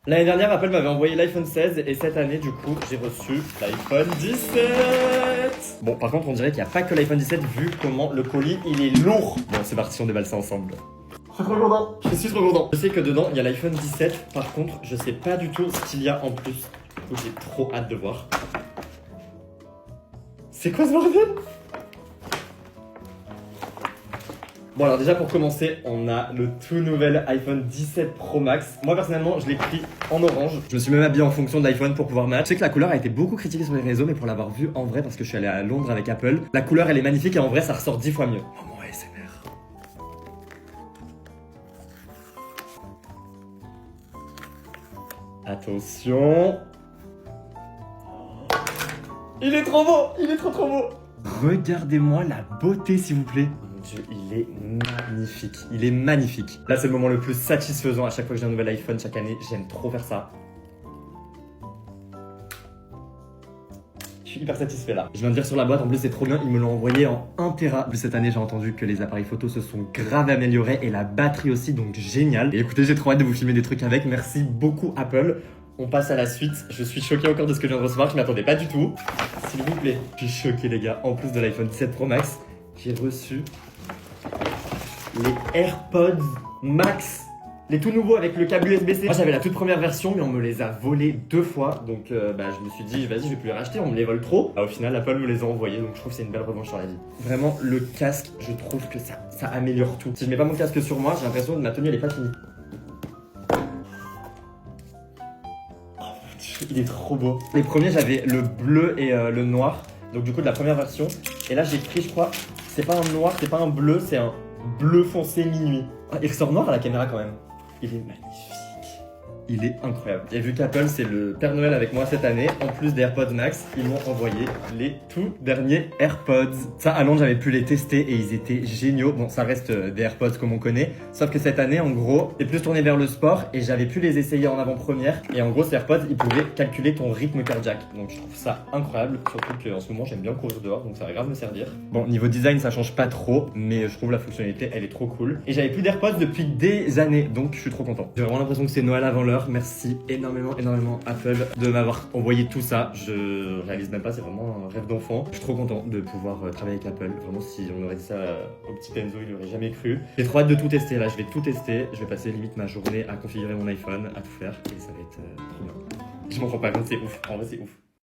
L'année dernière, Apple m'avait envoyé l'iPhone 16 et cette année, du coup, j'ai reçu l'iPhone 17. Bon, par contre, on dirait qu'il n'y a pas que l'iPhone 17 vu comment le colis, il est lourd. Bon, c'est parti, on déballe ça ensemble. Je suis trop content. Je suis trop content. Je sais que dedans, il y a l'iPhone 17. Par contre, je sais pas du tout ce qu'il y a en plus. Du coup, j'ai trop hâte de voir. C'est quoi ce bordel? Bon alors déjà pour commencer, on a le tout nouvel iPhone 17 Pro Max. Moi personnellement, je l'ai pris en orange. Je me suis même habillé en fonction de l'iPhone pour pouvoir match. Je sais que la couleur a été beaucoup critiquée sur les réseaux, mais pour l'avoir vue en vrai, parce que je suis allé à Londres avec Apple, la couleur elle est magnifique et en vrai ça ressort 10 fois mieux. Moment ASMR. Attention. Il est trop beau, il est trop beau. Regardez-moi la beauté s'il vous plaît. Dieu, il est magnifique, il est magnifique. Là c'est le moment le plus satisfaisant à chaque fois que j'ai un nouvel iPhone chaque année, j'aime trop faire ça. Je suis hyper satisfait là. Je viens de dire sur la boîte, en plus c'est trop bien, ils me l'ont envoyé en 1 Tera. Cette année j'ai entendu que les appareils photo se sont grave améliorés et la batterie aussi, donc génial. Et écoutez, j'ai trop hâte de vous filmer des trucs avec, merci beaucoup Apple. On passe à la suite, je suis choqué encore de ce que je viens de recevoir, je m'y attendais pas du tout. S'il vous plaît, je suis choqué les gars, en plus de l'iPhone 17 Pro Max, j'ai reçu les AirPods Max, les tout nouveaux avec le câble USB-C. Moi j'avais la toute première version mais on me les a volés 2 fois. Donc je me suis dit vas-y je vais plus les racheter, on me les vole trop. Au final Apple me les a envoyés donc je trouve que c'est une belle revanche sur la vie. Vraiment le casque, je trouve que ça améliore tout. Si je mets pas mon casque sur moi, j'ai l'impression que ma tenue elle est pas finie. Oh mon Dieu, il est trop beau. Les premiers j'avais le bleu et le noir. Donc du coup de la première version. Et là j'ai pris je crois, c'est pas un noir, c'est pas un bleu, c'est un bleu foncé minuit. Ah, il ressort noir à la caméra quand même. Il est magnifique. Il est incroyable. Et vu qu'Apple c'est le Père Noël avec moi cette année, en plus des AirPods Max, ils m'ont envoyé les tout derniers AirPods. Ça à Londres j'avais pu les tester et ils étaient géniaux. Bon ça reste des AirPods comme on connaît, sauf que cette année en gros c'est plus tourné vers le sport et j'avais pu les essayer en avant-première. Et en gros ces AirPods ils pouvaient calculer ton rythme cardiaque. Donc je trouve ça incroyable, surtout qu'en ce moment j'aime bien courir dehors donc ça va grave me servir. Bon niveau design ça change pas trop, mais je trouve la fonctionnalité elle est trop cool. Et j'avais plus d'AirPods depuis des années donc je suis trop content. J'ai vraiment l'impression que c'est Noël avant l'heure. Merci énormément Apple de m'avoir envoyé tout ça. Je réalise même pas, c'est vraiment un rêve d'enfant. Je suis trop content de pouvoir travailler avec Apple. Vraiment, si on aurait dit ça au petit Enzo, il aurait jamais cru. J'ai trop hâte de tout tester là, je vais tout tester. Je vais passer limite ma journée à configurer mon iPhone, à tout faire et ça va être trop bien. Je m'en rends pas compte, c'est ouf. En vrai, c'est ouf.